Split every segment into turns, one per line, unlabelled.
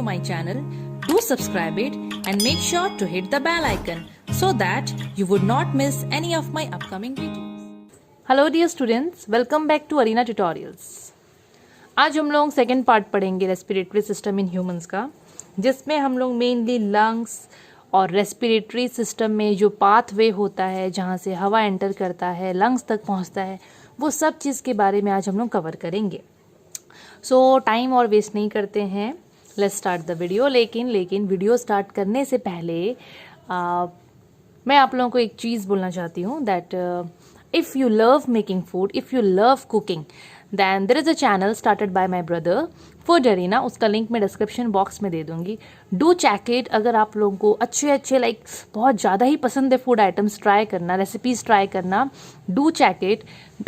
to my channel, do subscribe it and make sure to hit the bell icon so that you would not miss any of my upcoming videos.
Hello dear students, welcome back to Arena Tutorials. आज हम लोग second part पढ़ेंगे respiratory system in humans का, जिसमें हम लोग mainly lungs और respiratory system में जो पाथवे होता है जहाँ से हवा एंटर करता है, लंग्स तक पहुँचता है, वो सब चीज़ के बारे में आज हम लोग कवर करेंगे। सो टाइम और वेस्ट नहीं करते हैं, लेट्स स्टार्ट द वीडियो। लेकिन वीडियो स्टार्ट करने से पहले मैं आप लोगों को एक चीज़ बोलना चाहती हूँ that if you love making food, if you love cooking, then there is a channel started by my brother Food Arena। उसका लिंक मैं डिस्क्रिप्शन बॉक्स में दे दूंगी। Do check it. अगर आप लोगों को अच्छे लाइक बहुत ज़्यादा ही पसंद है फूड आइटम्स ट्राई करना, रेसिपीज़ ट्राई करना, डू चेक इट।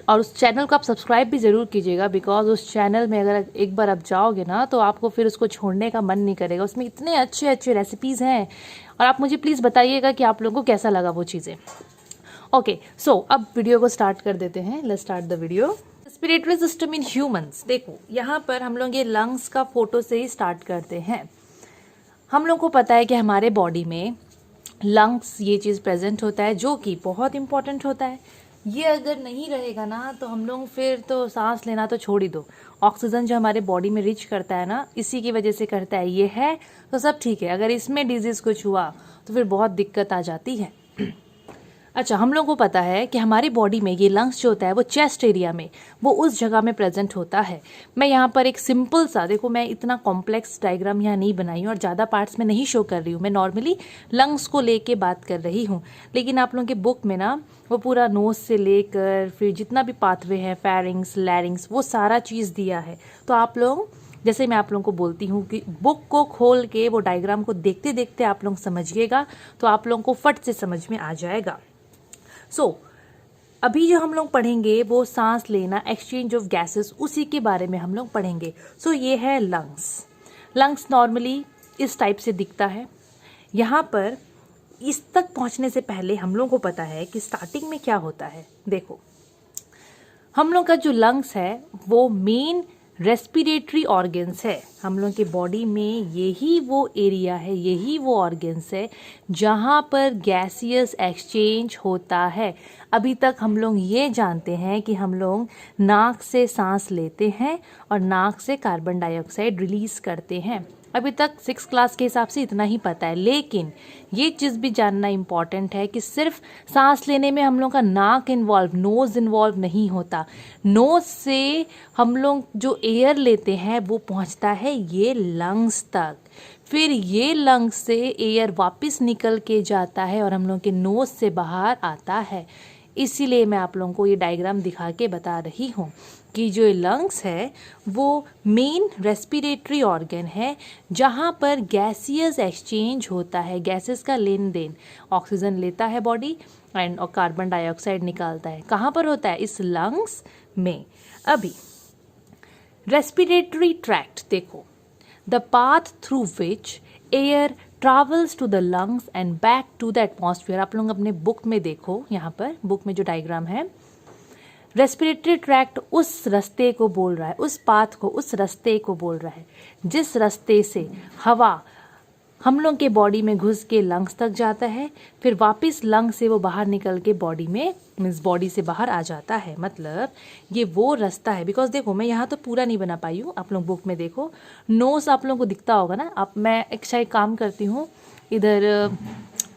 और उस चैनल को आप सब्सक्राइब भी ज़रूर कीजिएगा, बिकॉज उस चैनल में अगर एक बार आप जाओगे ना तो आपको फिर उसको छोड़ने का मन नहीं करेगा। उसमें इतने अच्छे रेसिपीज़ हैं, और आप मुझे प्लीज़ बताइएगा कि आप लोगों को कैसा लगा वो चीज़ें। ओके, सो अब वीडियो को स्टार्ट कर देते हैं। Let's start the video. Respiratory system in humans. देखो यहाँ पर हम लोग ये लंग्स का फोटो से ही स्टार्ट करते हैं। हम लोग को पता है कि हमारे बॉडी में लंग्स ये चीज़ प्रेजेंट होता है, जो कि बहुत इंपॉर्टेंट होता है। ये अगर नहीं रहेगा ना तो हम लोग फिर तो सांस लेना तो छोड़ ही दो। ऑक्सीजन जो हमारे बॉडी में रीच करता है ना, इसी की वजह से करता है। ये है तो सब ठीक है, अगर इसमें डिजीज़ कुछ हुआ तो फिर बहुत दिक्कत आ जाती है। अच्छा, हम लोगों को पता है कि हमारी बॉडी में ये लंग्स जो होता है वो चेस्ट एरिया में, वो उस जगह में प्रेजेंट होता है। मैं यहाँ पर एक सिंपल सा, देखो मैं इतना कॉम्प्लेक्स डायग्राम यहाँ नहीं बनाई हूँ और ज़्यादा पार्ट्स में नहीं शो कर रही हूँ। मैं नॉर्मली लंग्स को लेके बात कर रही हूँ, लेकिन आप लोगों के बुक में ना वो पूरा नोज से लेकर फिर जितना भी पाथवे हैं, फेरिंग्स, लैरिंग्स, वो सारा चीज़ दिया है। तो आप लोग, जैसे मैं आप लोगों को बोलती हूँ कि बुक को खोल के वो डायग्राम को देखते देखते आप लोग समझिएगा, तो आप लोगों को फट से समझ में आ जाएगा। सो अभी जो हम लोग पढ़ेंगे वो सांस लेना, एक्सचेंज ऑफ गैसेस, उसी के बारे में हम लोग पढ़ेंगे। सो ये है लंग्स। लंग्स नॉर्मली इस टाइप से दिखता है। यहाँ पर इस तक पहुँचने से पहले हम लोग को पता है कि स्टार्टिंग में क्या होता है। देखो हम लोग का जो लंग्स है वो मेन रेस्पिरेटरी ऑर्गन्स है। हम लोग के बॉडी में यही वो एरिया है, यही वो ऑर्गन्स है जहाँ पर गैसियस एक्सचेंज होता है। अभी तक हम लोग ये जानते हैं कि हम लोग नाक से सांस लेते हैं और नाक से कार्बन डाइऑक्साइड रिलीज करते हैं। अभी तक 6th क्लास के हिसाब से इतना ही पता है, लेकिन ये चीज़ भी जानना इम्पॉर्टेंट है कि सिर्फ सांस लेने में हम लोग का नाक इन्वॉल्व, नोज़ इन्वॉल्व नहीं होता। नोज़ से हम लोग जो एयर लेते हैं वो पहुंचता है ये लंग्स तक, फिर ये लंग्स से एयर वापस निकल के जाता है और हम लोग के नोज़ से बाहर आता है। इसीलिए मैं आप लोगों को ये डायग्राम दिखा के बता रही हूँ कि जो लंग्स है वो मेन रेस्पिरेटरी ऑर्गन है जहाँ पर गैसियस एक्सचेंज होता है, गैसेस का लेन देन। ऑक्सीजन लेता है बॉडी एंड और कार्बन डाइऑक्साइड निकालता है। कहाँ पर होता है? इस लंग्स में। अभी रेस्पिरेटरी ट्रैक्ट देखो, the path through which air travels to the lungs and back to the atmosphere. आप लोग अपने बुक में देखो, यहाँ पर बुक में जो डायग्राम है, रेस्पिरेटरी ट्रैक्ट उस रास्ते को बोल रहा है, उस पाथ को, उस रास्ते को बोल रहा है जिस रास्ते से हवा हम लोग के बॉडी में घुस के लंग्स तक जाता है, फिर वापस लंग से वो बाहर निकल के बॉडी में, मीन्स बॉडी से बाहर आ जाता है। मतलब ये वो रास्ता है। बिकॉज देखो मैं यहाँ तो पूरा नहीं बना पाई हूँ, आप लोग बुक में देखो, नोज आप लोगों को दिखता होगा ना। अब मैं एक काम करती हूँ, इधर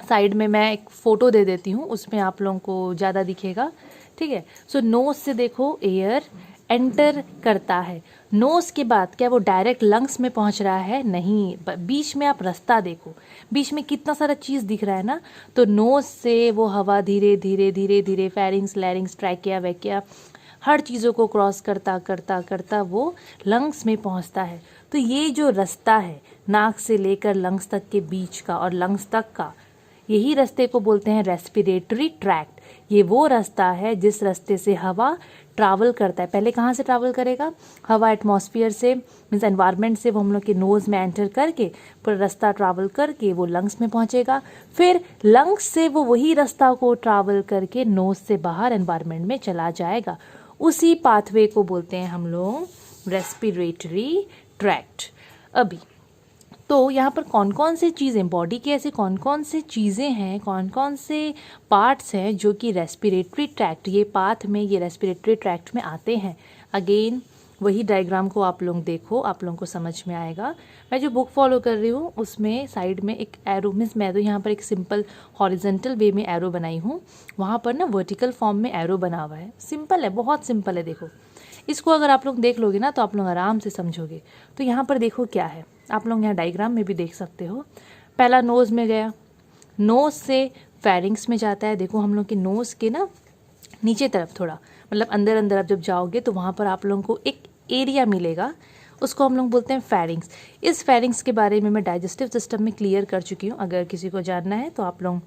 साइड में मैं एक फ़ोटो दे देती हूँ, उसमें आप लोगों को ज़्यादा दिखेगा, ठीक है। सो नोज से देखो एयर एंटर करता है। नोज के बाद क्या वो डायरेक्ट लंग्स में पहुंच रहा है? नहीं, बीच में आप रास्ता देखो, बीच में कितना सारा चीज़ दिख रहा है ना। तो नोज से वो हवा धीरे धीरे फेरिंग्स, लैरिंग्स, ट्रैकिया, वैकिया, हर चीज़ों को क्रॉस करता वो लंग्स में पहुंचता है। तो ये जो रास्ता है नाक से लेकर लंग्स तक के बीच का और लंग्स तक का, यही रास्ते को बोलते हैं रेस्पिरेटरी ट्रैक्ट। ये वो रास्ता है जिस रास्ते से हवा ट्रैवल करता है। पहले कहाँ से ट्रैवल करेगा? हवा एटमॉस्फेयर से, मीन्स एनवायरनमेंट से वो हम लोग के नोज़ में एंटर करके पूरा रास्ता ट्रैवल करके वो लंग्स में पहुँचेगा। फिर लंग्स से वो वही रास्ता को ट्रैवल करके नोज़ से बाहर एनवायरनमेंट में चला जाएगा। उसी पाथवे को बोलते हैं हम लोग रेस्पिरेटरी ट्रैक्ट। अभी तो यहाँ पर कौन कौन से चीज़ें, बॉडी के ऐसे कौन कौन से चीज़ें हैं, कौन कौन से पार्ट्स हैं जो कि रेस्पिरेटरी ट्रैक्ट, ये पाथ में, ये रेस्पिरेटरी ट्रैक्ट में आते हैं। अगेन वही डायग्राम को आप लोग देखो, आप लोगों को समझ में आएगा। मैं जो बुक फॉलो कर रही हूँ उसमें साइड में एक एरो, मीन्स मैं तो यहाँ पर एक सिंपल हॉरिजेंटल वे में एरो बनाई हूँ, वहाँ पर ना वर्टिकल फॉर्म में एरो बना हुआ है। सिंपल है, बहुत सिंपल है। देखो इसको अगर आप लोग देख लोगे ना तो आप लोग आराम से समझोगे। तो यहाँ पर देखो क्या है, आप लोग यहाँ डायग्राम में भी देख सकते हो। पहला नोज़ में गया, नोज़ से फेरिंग्स में जाता है। देखो हम लोग के नोज़ के ना नीचे तरफ थोड़ा, मतलब अंदर अंदर आप जब जाओगे तो वहाँ पर आप लोगों को एक एरिया मिलेगा, उसको हम लोग बोलते हैं फेरिंग्स। इस फेरिंग्स के बारे में मैं डाइजेस्टिव सिस्टम में क्लियर कर चुकी हूँ। अगर किसी को जानना है तो आप लोग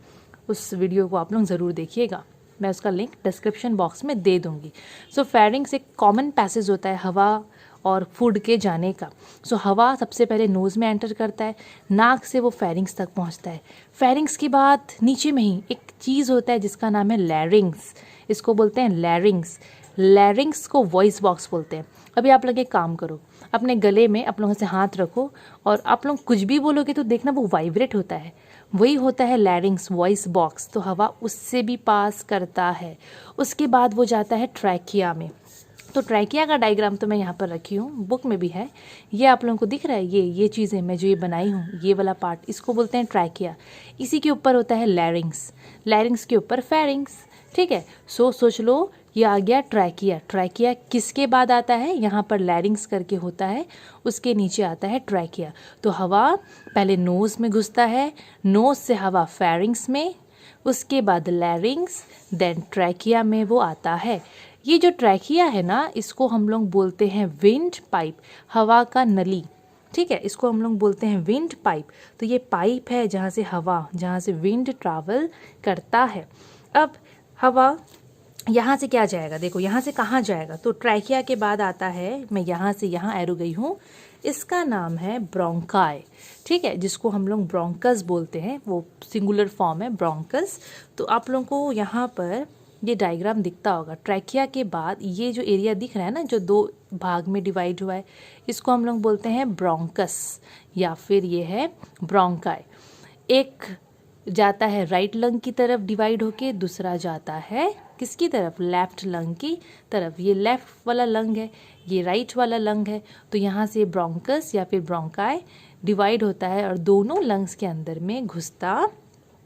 उस वीडियो को आप लोग ज़रूर देखिएगा, मैं उसका लिंक डिस्क्रिप्शन बॉक्स में दे दूँगी। सो फेरिंग्स एक कॉमन पैसेज होता है हवा और फूड के जाने का। सो हवा सबसे पहले नोज़ में एंटर करता है, नाक से वो फेरिंग्स तक पहुंचता है। फेरिंग्स के बाद नीचे में ही एक चीज़ होता है जिसका नाम है लैरिंग्स, इसको बोलते हैं लैरिंग्स। लैरिंग्स को वॉइस बॉक्स बोलते हैं। अभी आप लोग एक काम करो, अपने गले में आप लोगों से हाथ रखो और आप लोग कुछ भी बोलोगे तो देखना वो वाइब्रेट होता है, वही होता है लैरिंग्स, वॉइस बॉक्स। तो हवा उससे भी पास करता है। उसके बाद वो जाता है ट्रैकिया में। तो ट्रैकिया का डायग्राम तो मैं यहाँ पर रखी हूँ, बुक में भी है, ये आप लोगों को दिख रहा है। ये चीज़ें मैं जो ये बनाई हूँ, ये वाला पार्ट, इसको बोलते हैं ट्रैकिया। इसी के ऊपर होता है लैरिंग्स, लैरिंग्स के ऊपर फेरिंग्स। ठीक है, सोच लो ये आ गया ट्रैकिया। ट्रैकिया किसके बाद आता है, यहाँ पर लैरिंग्स करके होता है, उसके नीचे आता है ट्रैकिया। तो हवा पहले नोज़ में घुसता है, नोज़ से हवा फेरिंग्स में, उसके बाद लैरिंग्स, देन ट्रैकिया में वो आता है। ये जो ट्रैकिया है ना, इसको हम लोग बोलते हैं विंड पाइप, हवा का नली। ठीक है, इसको हम लोग बोलते हैं विंड पाइप। तो ये पाइप है जहाँ से हवा, जहाँ से विंड ट्रैवल करता है। अब हवा यहाँ से क्या जाएगा, देखो यहाँ से कहाँ जाएगा, तो ट्रैकिया के बाद आता है, मैं यहाँ से यहाँ एरो गई हूँ, इसका नाम है ब्रोंकाई। ठीक है, जिसको हम लोग ब्रोंकस बोलते हैं, वो सिंगुलर फॉर्म है ब्रोंकस। तो आप लोगों को यहाँ पर ये डायग्राम दिखता होगा। ट्रैकिया के बाद ये जो एरिया दिख रहा है ना, जो दो भाग में डिवाइड हुआ है, इसको हम लोग बोलते हैं ब्रोंकस या फिर ये है ब्रोंकाई। एक जाता है राइट लंग की तरफ डिवाइड होके, दूसरा जाता है किसकी तरफ, लेफ्ट लंग की तरफ। ये लेफ्ट वाला लंग है, ये राइट वाला लंग है। तो यहाँ से ब्रोंकस या फिर ब्रोंकाई डिवाइड होता है और दोनों लंग्स के अंदर में घुसता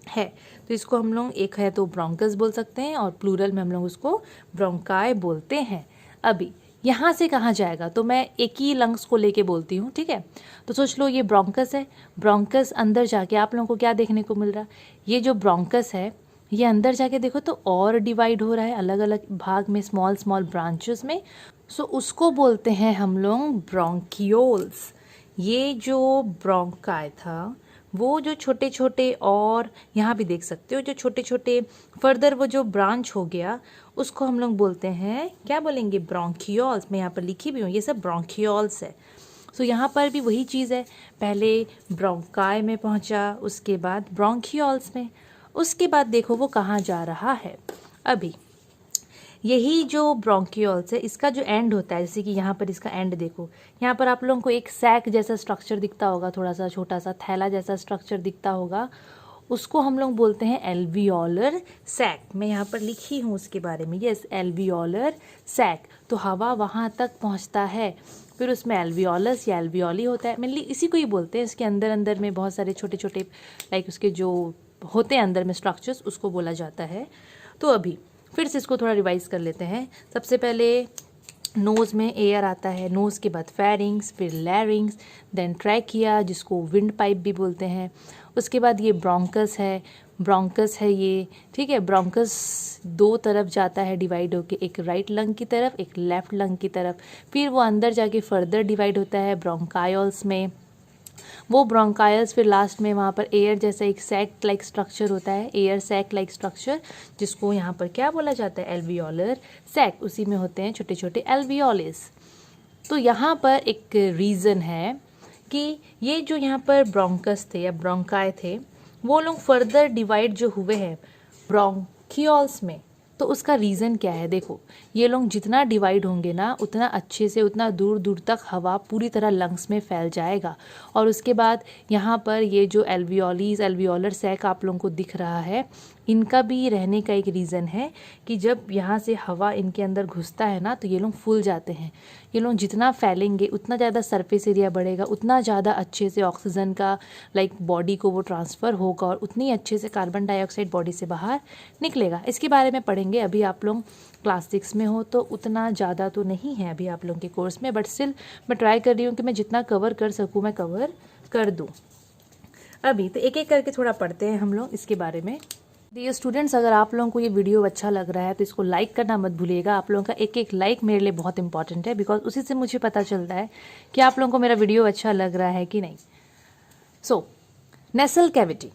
है। तो इसको हम लोग एक है तो ब्रोंकस बोल सकते हैं और प्लूरल में हम लोग उसको ब्रोंकाई बोलते हैं। अभी यहाँ से कहाँ जाएगा, तो मैं एक ही लंग्स को लेके बोलती हूँ। ठीक है, तो सोच लो ये ब्रोंकस है, ब्रोंकस अंदर जाके आप लोगों को क्या देखने को मिल रहा, ये जो ब्रोंकस है ये अंदर जाके देखो तो और डिवाइड हो रहा है अलग अलग भाग में, स्मॉल स्मॉल ब्रांचेस में। सो उसको बोलते हैं हम लोग ब्रोंकियोल्स। ये जो ब्रोंकाई था वो जो छोटे छोटे, और यहाँ भी देख सकते हो जो छोटे छोटे फर्दर वो जो ब्रांच हो गया, उसको हम लोग बोलते हैं, क्या बोलेंगे, ब्रोंकियोल्स। मैं यहाँ पर लिखी भी हूँ, ये सब ब्रोंकियोल्स है। सो यहाँ पर भी वही चीज़ है, पहले ब्रोंकाई में पहुँचा, उसके बाद ब्रोंकियोल्स में, उसके बाद देखो वो कहाँ जा रहा है। अभी यही जो ब्रोंकियोल्स है, इसका जो एंड होता है, जैसे कि यहाँ पर इसका एंड देखो, यहाँ पर आप लोगों को एक सैक जैसा स्ट्रक्चर दिखता होगा, थोड़ा सा छोटा सा थैला जैसा स्ट्रक्चर दिखता होगा, उसको हम लोग बोलते हैं एल्वियोलर सैक। मैं यहाँ पर लिखी हूँ उसके बारे में, यस, एल्वियोलर सैक। तो हवा वहाँ तक पहुँचता है, फिर उसमें एल्वियोलस या एल्वियोली होता है, मेनली इसी को ही बोलते हैं। इसके अंदर अंदर में बहुत सारे छोटे छोटे लाइक उसके जो होते हैं अंदर में स्ट्रक्चर्स, उसको बोला जाता है। तो अभी फिर से इसको थोड़ा रिवाइज कर लेते हैं। सबसे पहले नोज़ में एयर आता है, नोज़ के बाद फेरिंग्स, फिर लैरिंग्स, देन ट्रैकिया जिसको विंड पाइप भी बोलते हैं। उसके बाद ये ब्रोंकस है, ब्रोंकस है ये, ठीक है। ब्रोंकस दो तरफ जाता है डिवाइड होके, एक राइट लंग की तरफ, एक लेफ्ट लंग की तरफ। फिर वो अंदर जाके फर्दर डिवाइड होता है ब्रोंकायोल्स में। वो ब्रोंकायल्स फिर लास्ट में वहाँ पर एयर जैसा एक सैक लाइक स्ट्रक्चर होता है, एयर सैक लाइक स्ट्रक्चर, जिसको यहाँ पर क्या बोला जाता है, एल्वियोलर सैक। उसी में होते हैं छोटे छोटे एल्वियोलिस। तो यहाँ पर एक रीज़न है कि ये जो यहाँ पर ब्रोंकस थे या ब्रोंकाई थे, वो लोग फर्दर डिवाइड जो हुए हैं ब्रोंकियोल्स में। तो उसका रीज़न क्या है? देखो, ये लोग जितना डिवाइड होंगे ना, उतना अच्छे से, उतना दूर दूर तक हवा पूरी तरह लंग्स में फैल जाएगा। और उसके बाद यहाँ पर ये जो एल्वियोलर सैक आप लोगों को दिख रहा है, इनका भी रहने का एक रीज़न है कि जब यहाँ से हवा इनके अंदर घुसता है ना, तो ये लोग फूल जाते हैं। ये लोग जितना फैलेंगे उतना ज़्यादा सरफेस एरिया बढ़ेगा, उतना ज़्यादा अच्छे से ऑक्सीजन का बॉडी को वो ट्रांसफ़र होगा और उतनी अच्छे से कार्बन डाइऑक्साइड बॉडी से बाहर निकलेगा। इसके बारे में पढ़ेंगे। अभी आप लोग क्लास 6 में हो तो उतना ज़्यादा तो नहीं है अभी आप लोगों के कोर्स में, बट स्टिल मैं ट्राई कर रही हूँ कि मैं जितना कवर कर सकूँ मैं कवर कर दूँ। अभी तो एक एक करके थोड़ा पढ़ते हैं हम लोग इसके बारे में। डियर स्टूडेंट्स, अगर आप लोगों को ये वीडियो अच्छा लग रहा है तो इसको लाइक करना मत भूलिएगा। आप लोगों का एक एक लाइक मेरे लिए बहुत इंपॉर्टेंट है, बिकॉज उसी से मुझे पता चलता है कि आप लोगों को मेरा वीडियो अच्छा लग रहा है कि नहीं। सो नेसल कैविटी,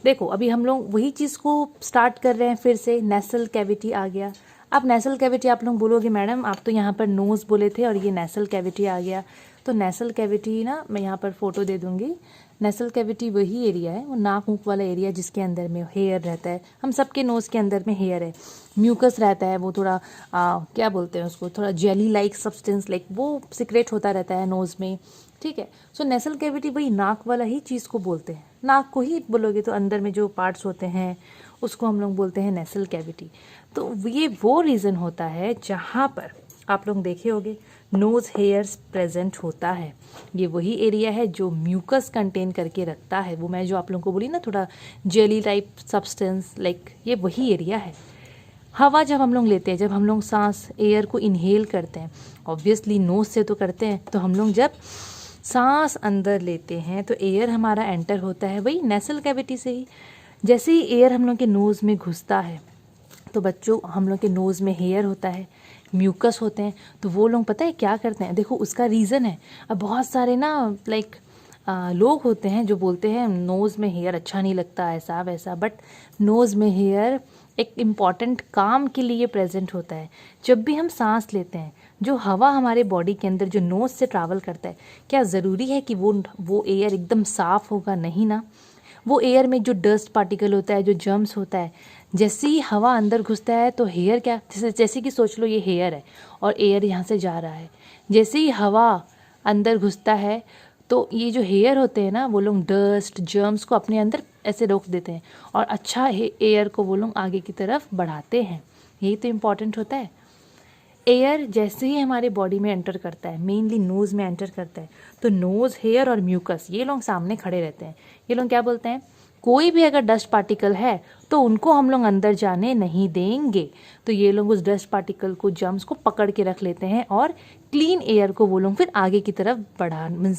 देखो अभी हम लोग वही चीज़ को स्टार्ट कर रहे हैं फिर से। नेसल कैविटी आ गया। अब नेसल कैविटी आप लोग बोलोगे मैडम आप तो यहाँ पर नोज़ बोले थे और ये नेसल कैविटी आ गया। तो नेसल कैविटी ना, मैं यहाँ पर फोटो दे दूँगी। नेसल कैविटी वही एरिया है, वो नाक मुख वाला एरिया जिसके अंदर में हेयर रहता है। हम सबके नोज़ के अंदर में हेयर है, म्यूकस रहता है, वो थोड़ा क्या बोलते हैं उसको, थोड़ा जेली लाइक सब्सटेंस वो सिक्रेट होता रहता है नोज़ में, ठीक है। सो नेसल कैविटी वही नाक वाला ही चीज़ को बोलते हैं। नाक को ही बोलोगे तो अंदर में जो पार्ट्स होते हैं उसको हम लोग बोलते हैं नेसल कैविटी। तो ये वो रीज़न होता है जहाँ पर आप लोग देखे होंगे नोज़ हेयर्स प्रेजेंट होता है। ये वही एरिया है जो म्यूकस कंटेन करके रखता है। वो मैं जो आप लोगों को बोली ना, थोड़ा जेली टाइप सब्सटेंस, ये वही एरिया है। हवा जब हम लोग लेते हैं, जब हम लोग सांस एयर को इनहेल करते हैं, ऑब्वियसली नोज़ से तो करते हैं, तो हम लोग जब सांस अंदर लेते हैं तो एयर हमारा एंटर होता है वही नेसल कैविटी से ही। जैसे ही एयर हम लोग के नोज़ में घुसता है तो बच्चों हम लोग के नोज़ में हेयर होता है, म्यूकस होते हैं। तो वो लोग पता है क्या करते हैं, देखो उसका रीज़न है। अब बहुत सारे ना लोग होते हैं जो बोलते हैं नोज़ में हेयर अच्छा नहीं लगता, ऐसा वैसा, बट नोज़ में हेयर एक इम्पॉर्टेंट काम के लिए प्रेजेंट होता है। जब भी हम सांस लेते हैं, जो हवा हमारे बॉडी के अंदर जो नोज़ से ट्रैवल करता है, क्या ज़रूरी है कि वो एयर एकदम साफ़ होगा? नहीं ना। वो एयर में जो डस्ट पार्टिकल होता है, जो जर्म्स होता है, जैसे ही हवा अंदर घुसता है तो हेयर क्या, जैसे कि सोच लो ये हेयर है और एयर यहाँ से जा रहा है। जैसे ही हवा अंदर घुसता है तो ये जो हेयर होते हैं ना, वो लोग डस्ट जर्म्स को अपने अंदर ऐसे रोक देते हैं और अच्छा एयर को वो लोग आगे की तरफ बढ़ाते हैं। यही तो इम्पॉर्टेंट होता है। एयर जैसे ही हमारे बॉडी में एंटर करता है, मेनली नोज़ में एंटर करता है, तो नोज़ हेयर और म्यूकस ये लोग सामने खड़े रहते हैं। ये लोग क्या बोलते हैं, कोई भी अगर डस्ट पार्टिकल है तो उनको हम लोग अंदर जाने नहीं देंगे। तो ये लोग उस डस्ट पार्टिकल को, जर्म्स को पकड़ के रख लेते हैं और क्लीन एयर को वो लोग फिर आगे की तरफ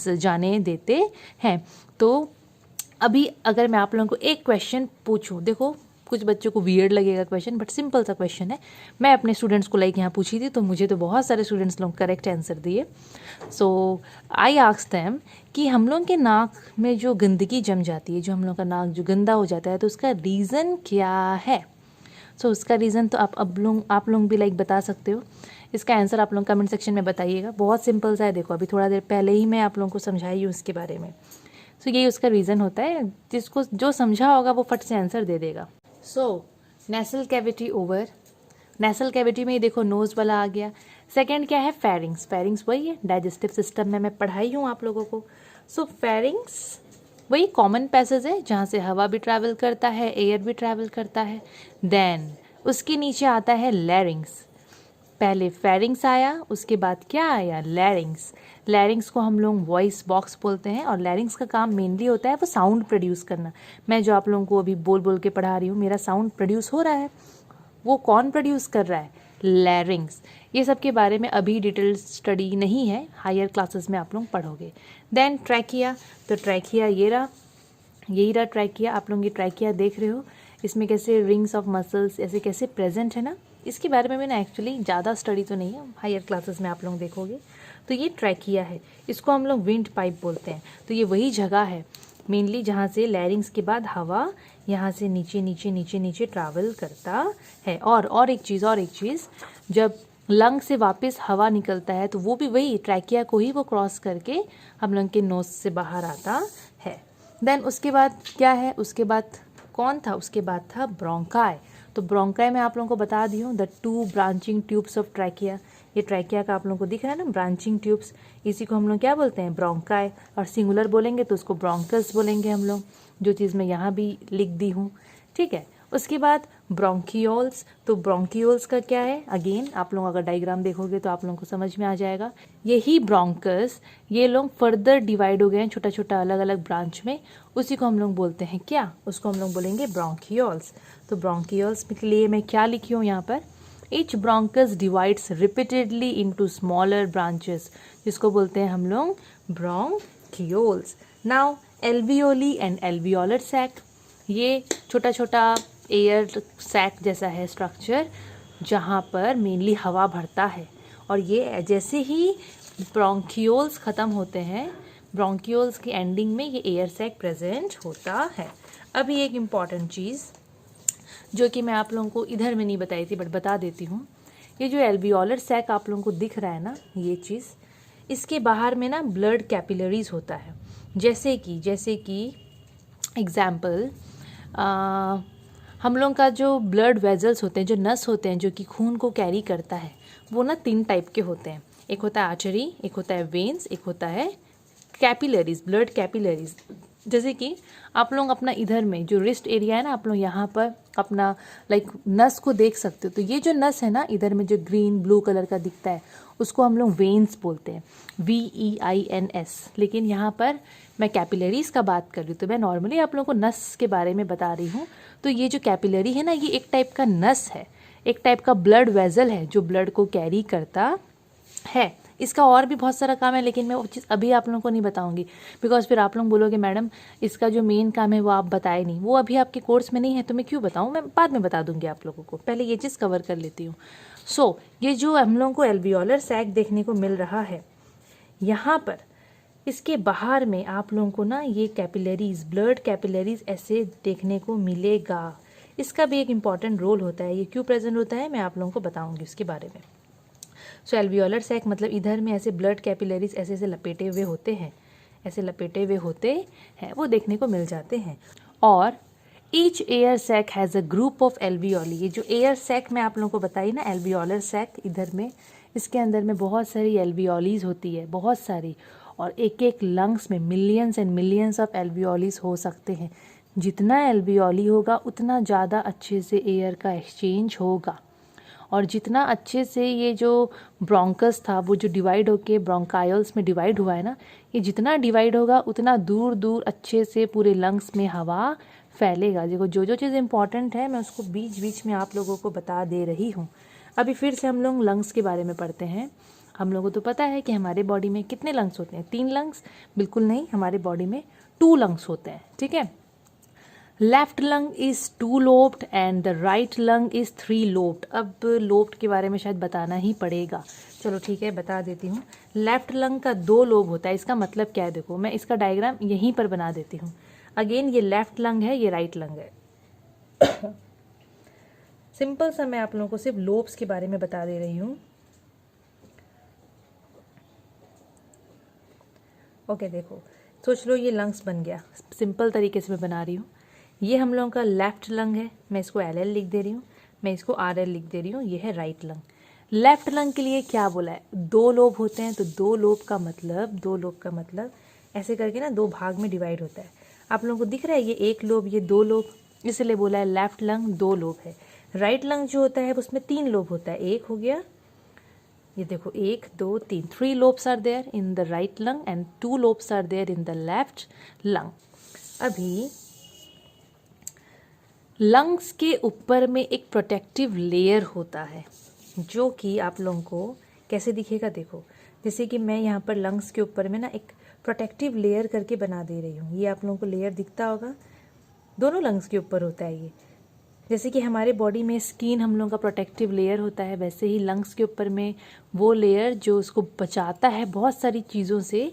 जाने देते हैं। तो अभी अगर मैं आप लोगों को एक क्वेश्चन पूछूं, देखो कुछ बच्चों को वियर्ड लगेगा क्वेश्चन, बट सिंपल सा क्वेश्चन है। मैं अपने स्टूडेंट्स को यहाँ पूछी थी तो मुझे तो बहुत सारे स्टूडेंट्स लोग करेक्ट आंसर दिए। सो आई आस्क्ड देम कि हम लोग के नाक में जो गंदगी जम जाती है, जो हम लोग का नाक जो गंदा हो जाता है, तो उसका रीज़न क्या है? सो उसका रीज़न तो आप लोग भी बता सकते हो। इसका आंसर आप लोग कमेंट सेक्शन में बताइएगा। बहुत सिंपल सा है। देखो अभी थोड़ा देर पहले ही मैं आप लोगों को समझाई हूँ इसके बारे में। सो यही उसका रीज़न होता है। जिसको जो समझा होगा वो फट से आंसर दे देगा। So nasal cavity over. Nasal cavity में ही देखो नोज़ वाला आ गया। सेकंड क्या है, फेरिंग्स। फेरिंग्स वही है, डाइजेस्टिव सिस्टम में मैं पढ़ाई हूँ आप लोगों को। सो फेरिंग्स वही कॉमन पैसेज है जहाँ से हवा भी ट्रैवल करता है, एयर भी ट्रैवल करता है। देन उसके नीचे आता है लैरिंग्स। पहले फेरिंग्स आया, उसके बाद क्या आया, लैरिंग्स। लैरिंग्स को हम लोग वॉइस बॉक्स बोलते हैं और लैरिंग्स का काम मेनली होता है वो साउंड प्रोड्यूस करना। मैं जो आप लोगों को अभी बोल बोल के पढ़ा रही हूँ, मेरा साउंड प्रोड्यूस हो रहा है। वो कौन प्रोड्यूस कर रहा है, लैरिंग्स। ये सब के बारे में अभी डिटेल स्टडी नहीं है, हायर क्लासेस में आप लोग पढ़ोगे। Then trachea. तो ट्रैकिया यही रहा ट्रैकिया। आप लोग ये ट्रैकिया देख रहे हो, इसमें कैसे रिंग्स ऑफ मसल्स ऐसे कैसे प्रेजेंट है ना। इसके बारे में मैंने एक्चुअली ज़्यादा स्टडी तो नहीं है, हायर क्लासेस में आप लोग देखोगे। तो ये ट्रैकिया है, इसको हम लोग विंड पाइप बोलते हैं। तो ये वही जगह है मेनली जहाँ से लैरिंग्स के बाद हवा यहाँ से नीचे नीचे नीचे नीचे ट्रैवल करता है। और एक चीज़, जब लंग से वापस हवा निकलता है तो वो भी वही ट्रैकिया को ही वो क्रॉस करके हम लोग के नोज से बाहर आता है। देन उसके बाद क्या है, उसके बाद कौन था, उसके बाद था ब्रोंकाई। तो ब्रोंकाई में आप लोगों को बता दी हूँ the 2 branching tubes of trachea. ये ट्रैकिया का आप लोगों को दिख रहा है ना, ब्रांचिंग ट्यूब्स, इसी को हम लोग क्या बोलते हैं, ब्रोंकाई। और सिंगुलर बोलेंगे तो उसको ब्रोंकस बोलेंगे हम लोग, जो चीज़ मैं यहाँ भी लिख दी हूँ, ठीक है। उसके बाद ब्रोंकियोल्स, तो ब्रोंकियोल्स का क्या है, अगेन आप लोग अगर डायग्राम देखोगे तो आप लोगों को समझ में आ जाएगा। यही ब्रोंकस, ये लोग फर्दर डिवाइड हो गए हैं छोटा छोटा अलग अलग ब्रांच में, उसी को हम लोग बोलते हैं क्या, उसको हम लोग बोलेंगे ब्रोंकियोल्स। तो ब्रोंकियोल्स के लिए मैं क्या लिखी हूँ यहाँ पर, each bronchus divides repeatedly into smaller branches, जिसको बोलते हैं हम लोग bronchioles. Now alveoli and alveolar sac, ये छोटा छोटा एयर सैक जैसा है स्ट्रक्चर, जहाँ पर मेनली हवा भरता है। और ये जैसे ही ब्रोंकियोल्स ख़त्म होते हैं, ब्रोंकियोल्स की एंडिंग में ये एयर सैक प्रेजेंट होता है। अभी एक इम्पॉर्टेंट चीज़ जो कि मैं आप लोगों को इधर में नहीं बताई थी बट बता देती हूँ, ये जो एल्वियोलर सैक आप लोगों को दिख रहा है ना, ये चीज़, इसके बाहर में ना ब्लड कैपिलरीज होता है। जैसे कि एग्जाम्पल, हम लोग का जो ब्लड वेजल्स होते हैं, जो नस होते हैं जो कि खून को कैरी करता है, वो ना 3 टाइप के होते हैं। एक होता है आर्टरी, एक होता है वेन्स, एक होता है कैपिलरीज, ब्लड कैपिलरीज। जैसे कि आप लोग अपना इधर में जो रिस्ट एरिया है ना, आप लोग यहाँ पर अपना नस को देख सकते हो। तो ये जो नस है ना, इधर में जो ग्रीन ब्लू कलर का दिखता है, उसको हम लोग वेन्स बोलते हैं, VEINS। लेकिन यहाँ पर मैं कैपिलरीज का बात कर रही हूँ, तो मैं नॉर्मली आप लोगों को नस के बारे में बता रही हूँ। तो ये जो कैपिलरी है ना, ये एक टाइप का नस है, एक टाइप का ब्लड वेजल है जो ब्लड को कैरी करता है। इसका और भी बहुत सारा काम है, लेकिन मैं वो चीज़ अभी आप लोगों को नहीं बताऊंगी, बिकॉज फिर आप लोग बोलोगे मैडम इसका जो मेन काम है वो आप बताए नहीं, वो अभी आपके कोर्स में नहीं है, तो मैं क्यों बताऊं, मैं बाद में बता दूंगी आप लोगों को, पहले ये चीज़ कवर कर लेती हूँ। सो ये जो हम लोगों को एल्वियोलर सैक देखने को मिल रहा है, यहाँ पर इसके बाहर में आप लोगों को ना ये कैपिलरीज, ब्लड कैपिलरीज ऐसे देखने को मिलेगा। इसका भी एक इम्पॉर्टेंट रोल होता है, ये क्यों प्रेजेंट होता है मैं आप लोगों को बताऊंगी उसके बारे में। सो एल्वियोलर सैक मतलब इधर में ऐसे ब्लड कैपिलरीज ऐसे ऐसे लपेटे हुए होते हैं, ऐसे लपेटे हुए होते हैं, वो देखने को मिल जाते हैं। और each air sac has a group of alveoli, ये जो एयर सैक मैं आप लोगों को बताई ना, एल्वियोलर सैक, इधर में इसके अंदर में बहुत सारी एल्वियोलीज होती है, बहुत सारी, और एक एक लंग्स में मिलियंस एंड मिलियंस ऑफ एल्वियोलीज हो सकते हैं। जितना एल्वियोली होगा उतना ज़्यादा अच्छे से एयर का एक्सचेंज होगा, और जितना अच्छे से ये जो ब्रोंकस था वो जो डिवाइड होके ब्रोंकायोल्स में डिवाइड हुआ है ना, ये जितना डिवाइड होगा उतना दूर दूर अच्छे से पूरे लंग्स में हवा फैलेगा। देखो जो जो चीज़ इंपॉर्टेंट है मैं उसको बीच बीच में आप लोगों को बता दे रही हूँ। अभी फिर से हम लोग लंग्स के बारे में पढ़ते हैं। हम लोगों को तो पता है कि हमारे बॉडी में कितने लंग्स होते हैं, 3 लंग्स, बिल्कुल नहीं, हमारे बॉडी में 2 लंग्स होते हैं, ठीक है। Left lung is 2 lobed and the right lung is 3 lobed. अब लोब्ड के बारे में शायद बताना ही पड़ेगा, चलो ठीक है बता देती हूँ। लेफ्ट लंग का 2 लोब होता है, इसका मतलब क्या है, देखो मैं इसका डायग्राम यहीं पर बना देती हूँ। अगेन ये लेफ्ट लंग है, ये राइट लंग है। सिंपल सा मैं आप लोगों को सिर्फ लोब्स के बारे में बता दे रही हूँ। ओके देखो, सोच लो ये लंग्स बन गया, सिंपल तरीके से मैं बना रही हूँ। ये हम लोगों का लेफ्ट लंग है, मैं इसको LL लिख दे रही हूँ, मैं इसको RL लिख दे रही हूँ, ये है राइट लंग। लेफ्ट लंग के लिए क्या बोला है, 2 लोब होते हैं, तो 2 लोब का मतलब ऐसे करके ना 2 भाग में डिवाइड होता है। आप लोगों को दिख रहा है ये 1 लोब, ये 2 लोब, इसलिए बोला है लेफ्ट लंग 2 लोब है। राइट लंग जो होता है उसमें 3 लोब होता है, 1 हो गया, ये देखो 1 2 3, 3 lobes are there in the right lung and 2 lobes are there in the left lung। अभी लंग्स के ऊपर में एक प्रोटेक्टिव लेयर होता है, जो कि आप लोगों को कैसे दिखेगा, देखो जैसे कि मैं यहाँ पर लंग्स के ऊपर में ना एक प्रोटेक्टिव लेयर करके बना दे रही हूँ। ये आप लोगों को लेयर दिखता होगा, दोनों लंग्स के ऊपर होता है ये। जैसे कि हमारे बॉडी में स्किन हम लोगों का प्रोटेक्टिव लेयर होता है, वैसे ही लंग्स के ऊपर में वो लेयर जो उसको बचाता है बहुत सारी चीज़ों से,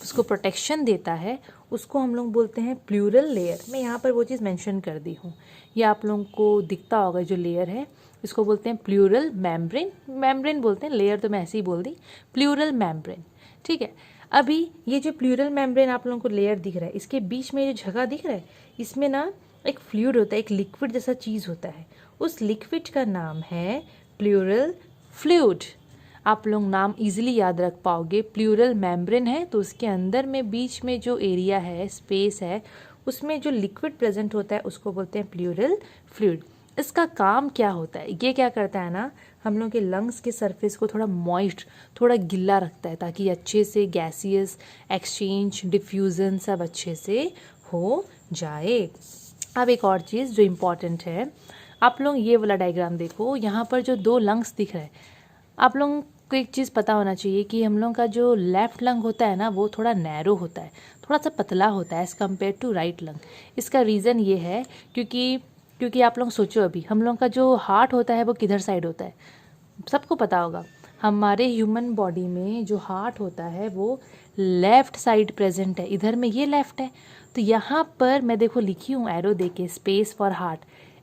उसको प्रोटेक्शन देता है, उसको हम लोग बोलते हैं प्लूरल लेयर। मैं यहाँ पर वो चीज़ मेंशन कर दी हूँ, ये आप लोगों को दिखता होगा जो लेयर है, इसको बोलते हैं प्लूरल मेम्ब्रेन। मेम्ब्रेन बोलते हैं, लेयर तो मैं ऐसे ही बोल दी, प्लूरल मेम्ब्रेन, ठीक है। अभी ये जो प्लूरल मेम्ब्रेन आप लोगों को लेयर दिख रहा है, इसके बीच में जो जगह दिख रहा है, इसमें ना एक फ्लूइड होता है, एक लिक्विड जैसा चीज़ होता है, उस लिक्विड का नाम है प्लूरल फ्लूइड। आप लोग नाम इजीली याद रख पाओगे। प्लूरल मेम्ब्रेन है तो उसके अंदर में बीच में जो एरिया है, स्पेस है, उसमें जो लिक्विड प्रेजेंट होता है उसको बोलते हैं प्लूरल फ्लूइड। इसका काम क्या होता है, ये क्या करता है ना, हम लोग के लंग्स के सरफेस को थोड़ा मॉइस्ट, थोड़ा गिल्ला रखता है ताकि अच्छे से गैसियस एक्सचेंज, डिफ्यूज़न सब अच्छे से हो जाए। अब एक और चीज़ जो इम्पॉर्टेंट है, आप लोग ये वाला डायग्राम देखो, यहाँ पर जो 2 लंग्स दिख रहे हैं, आप लोगों को एक चीज़ पता होना चाहिए कि हम लोग का जो लेफ़्ट लंग होता है ना वो थोड़ा नैरो होता है, थोड़ा सा पतला होता है as compare to right lung. इसका रीज़न ये है क्योंकि आप लोग सोचो, अभी हम लोग का जो हार्ट होता है वो किधर साइड होता है, सबको पता होगा। हमारे ह्यूमन बॉडी में जो हार्ट होता है वो लेफ़्ट साइड प्रेजेंट है, इधर में ये लेफ़्ट है। तो यहाँ पर मैं देखो लिखी हूँ एरो देके, स्पेस फॉर हार्ट,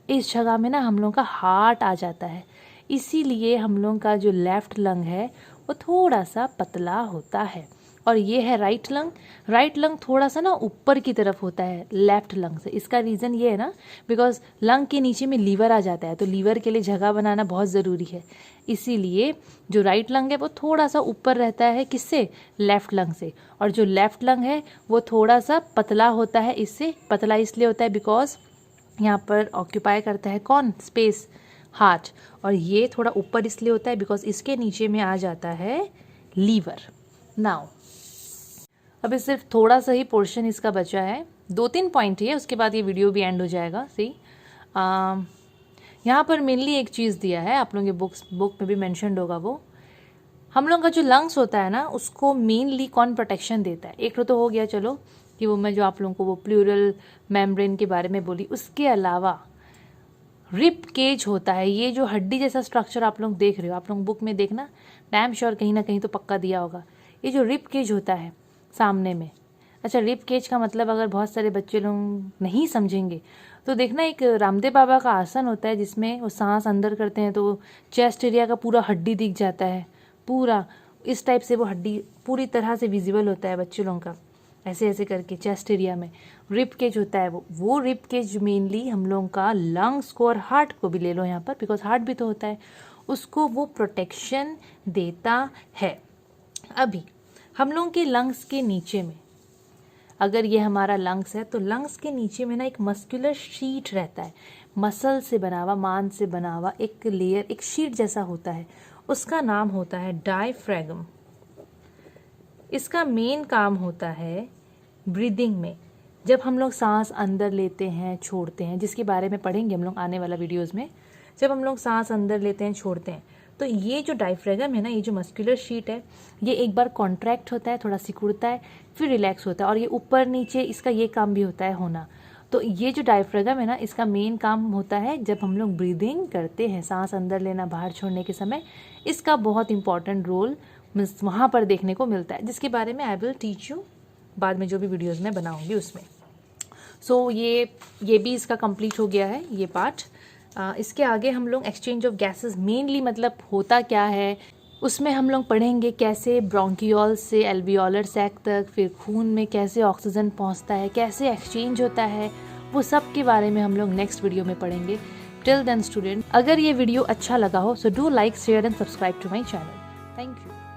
इस जगह में ना हम लोग का हार्ट आ जाता है। इसीलिए हम लोग का जो लेफ़्ट लंग है वो थोड़ा सा पतला होता है। और ये है राइट लंग। राइट लंग थोड़ा सा ना ऊपर की तरफ होता है लेफ़्ट लंग से। इसका रीज़न ये है ना, बिकॉज लंग के नीचे में लीवर आ जाता है, तो लीवर के लिए जगह बनाना बहुत ज़रूरी है। इसीलिए जो राइट लंग है वो थोड़ा सा ऊपर रहता है, किससे, लेफ़्ट लंग से। और जो लेफ़्ट लंग है वो थोड़ा सा पतला होता है। इससे पतला इसलिए होता है बिकॉज यहाँ पर ऑक्यूपाई करता है कौन, स्पेस, हार्ट। और ये थोड़ा ऊपर इसलिए होता है बिकॉज इसके नीचे में आ जाता है लीवर। नाउ अभी सिर्फ थोड़ा सा ही पोर्शन इसका बचा है, 2-3 पॉइंट ही है, उसके बाद ये वीडियो भी एंड हो जाएगा। सी यहाँ पर मेनली एक चीज़ दिया है, आप लोगों के बुक में भी मैंशनड होगा, वो हम लोगों का जो लंग्स होता है ना उसको मेनली कौन प्रोटेक्शन देता है। एक तो हो गया चलो कि वो मैं जो आप लोगों को वो प्लूरल मेम्ब्रेन के बारे में बोली, उसके अलावा रिप केज होता है। ये जो हड्डी जैसा स्ट्रक्चर आप लोग देख रहे हो, आप लोग बुक में देखना, डैम श्योर कहीं ना कहीं तो पक्का दिया होगा। ये जो रिप केज होता है सामने में, अच्छा रिप केज का मतलब अगर बहुत सारे बच्चे लोग नहीं समझेंगे तो देखना, एक रामदेव बाबा का आसन होता है जिसमें वो सांस अंदर करते हैं तो चेस्ट एरिया का पूरा हड्डी दिख जाता है, पूरा इस टाइप से वो हड्डी पूरी तरह से विजिबल होता है बच्चे लोगों का, ऐसे ऐसे करके चेस्ट एरिया में रिप केज होता है। वो रिप केज मेनली हम लोगों का लंग्स को और हार्ट को भी ले लो यहाँ पर, बिकॉज हार्ट भी तो होता है, उसको वो प्रोटेक्शन देता है। अभी हम लोगों के लंग्स के नीचे में, अगर ये हमारा लंग्स है तो लंग्स के नीचे में ना एक मस्कुलर शीट रहता है, मसल से बना हुआ, मांस से बना हुआ एक लेयर, एक शीट जैसा होता है, उसका नाम होता है डायफ्रैगम। इसका मेन काम होता है ब्रीदिंग में, जब हम लोग सांस अंदर लेते हैं छोड़ते हैं, जिसके बारे में पढ़ेंगे हम लोग आने वाला वीडियोस में। जब हम लोग सांस अंदर लेते हैं छोड़ते हैं तो ये जो डायफ्रैगम है ना, ये जो मस्कुलर शीट है, ये एक बार कॉन्ट्रैक्ट होता है, थोड़ा सिकुड़ता है, फिर रिलैक्स होता है, और ये ऊपर नीचे इसका ये काम भी होता है होना। तो ये जो डायफ्रैगम है ना, इसका मेन काम होता है जब हम लोग ब्रीदिंग करते हैं, सांस अंदर लेना बाहर छोड़ने के समय, इसका बहुत इंपॉर्टेंट रोल वहाँ पर देखने को मिलता है, जिसके बारे में आई विल टीच यू बाद में जो भी वीडियोस में बनाऊंगी उसमें। सो ये भी इसका कंप्लीट हो गया है ये पार्ट। इसके आगे हम लोग एक्सचेंज ऑफ गैसेस मेनली मतलब होता क्या है, उसमें हम लोग पढ़ेंगे कैसे ब्रोंकियोल से एल्वियोलर सैक तक, फिर खून में कैसे ऑक्सीजन पहुंचता है, कैसे एक्सचेंज होता है, वो सब के बारे में हम लोग नेक्स्ट वीडियो में पढ़ेंगे। टिल देन स्टूडेंट, अगर ये वीडियो अच्छा लगा हो so do like, share and subscribe to my channel. Thank you.